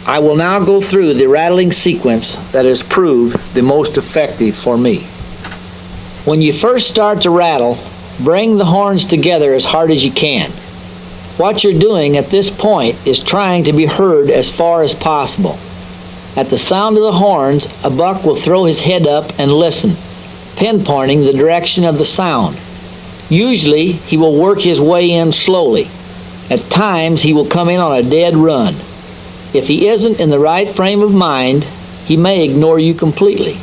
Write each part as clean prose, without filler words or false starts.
I will now go through the rattling sequence that has proved the most effective for me. When you first start to rattle, bring the horns together as hard as you can. What you're doing at this point is trying to be heard as far as possible. At the sound of the horns, a buck will throw his head up and listen, pinpointing the direction of the sound. Usually, he will work his way in slowly. At times, he will come in on a dead run. If he isn't in the right frame of mind, he may ignore you completely.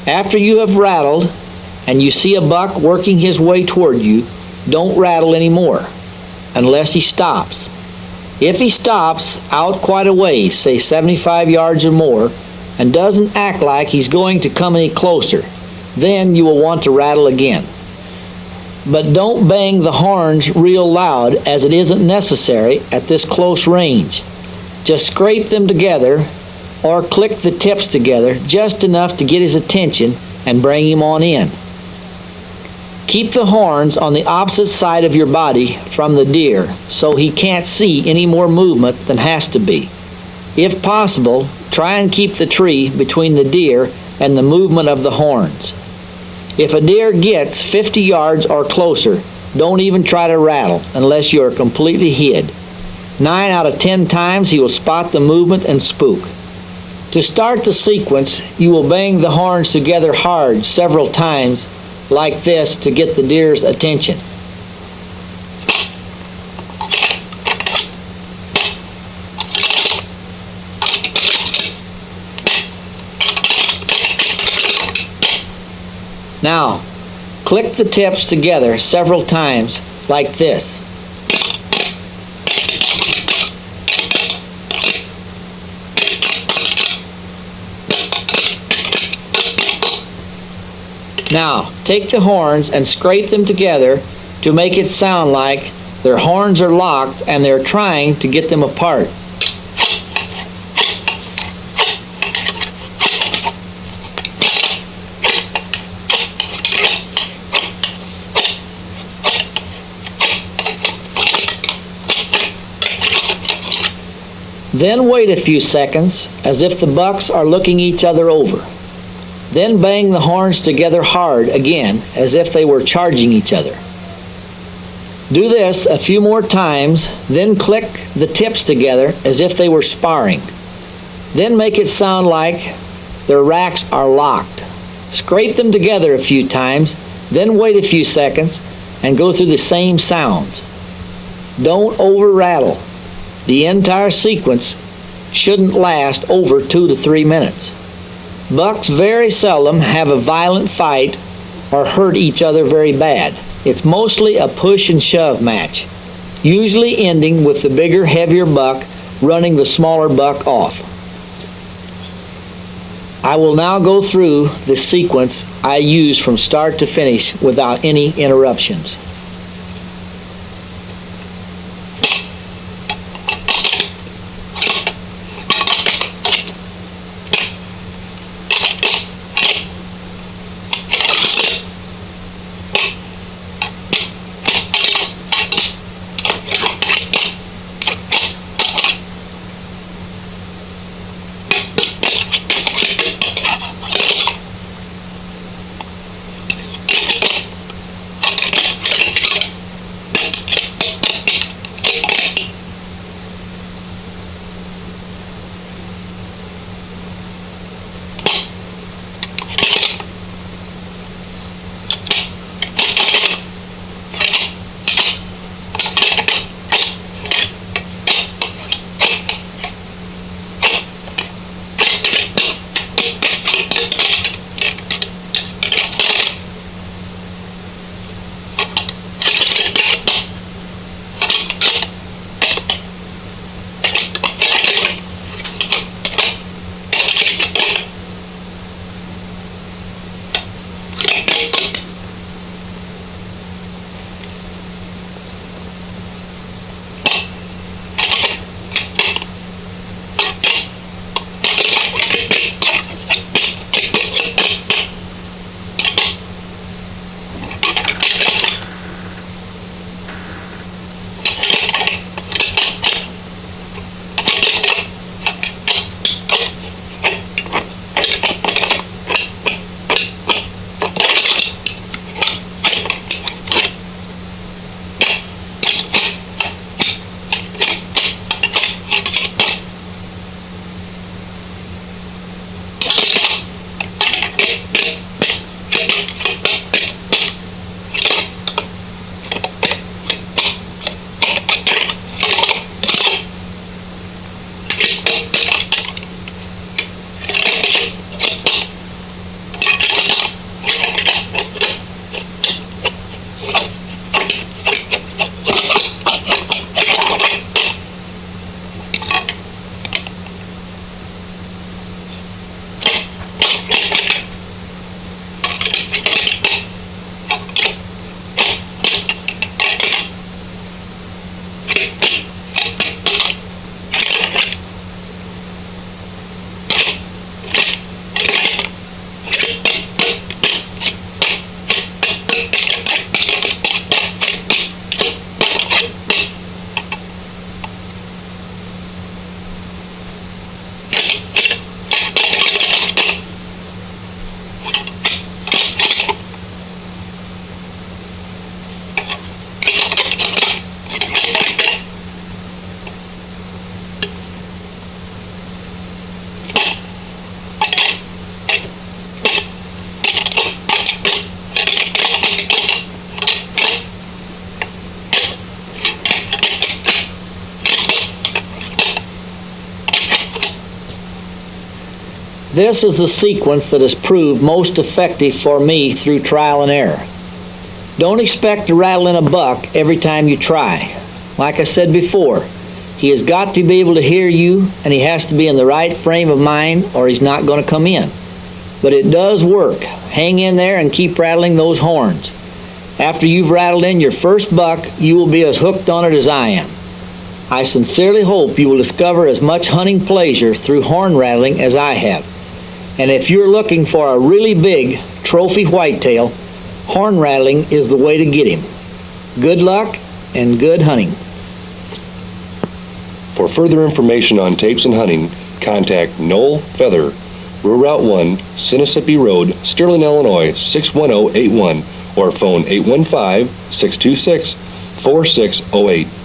After you have rattled and you see a buck working his way toward you, don't rattle anymore unless he stops. If he stops out quite a ways, say 75 yards or more, and doesn't act like he's going to come any closer, then you will want to rattle again. But don't bang the horns real loud, as it isn't necessary at this close range. Just scrape them together or click the tips together just enough to get his attention and bring him on in. Keep the horns on the opposite side of your body from the deer so he can't see any more movement than has to be. If possible, try and keep the tree between the deer and the movement of the horns. If a deer gets 50 yards or closer, don't even try to rattle unless you are completely hid. 9 out of 10 times he will spot the movement and spook. To start the sequence, you will bang the horns together hard several times like this to get the deer's attention. Now, click the tips together several times like this. Now, take the horns and scrape them together to make it sound like their horns are locked and they're trying to get them apart. Then wait a few seconds as if the bucks are looking each other over. Then bang the horns together hard again as if they were charging each other. Do this a few more times, then click the tips together as if they were sparring. Then make it sound like their racks are locked. Scrape them together a few times, then wait a few seconds and go through the same sounds. Don't over rattle. The entire sequence shouldn't last over 2 to 3 minutes. Bucks very seldom have a violent fight or hurt each other very bad. It's mostly a push and shove match, usually ending with the bigger, heavier buck running the smaller buck off. I will now go through the sequence I use from start to finish without any interruptions. This is the sequence that has proved most effective for me through trial and error. Don't expect to rattle in a buck every time you try. Like I said before, he has got to be able to hear you, and he has to be in the right frame of mind or he's not going to come in. But it does work. Hang in there and keep rattling those horns. After you've rattled in your first buck, you will be as hooked on it as I am. I sincerely hope you will discover as much hunting pleasure through horn rattling as I have. And if you're looking for a really big trophy whitetail, horn rattling is the way to get him. Good luck and good hunting. For further information on tapes and hunting, contact Noel Feather, Rural Route 1, Sinisippi Road, Sterling, Illinois 61081, or phone 815-626-4608.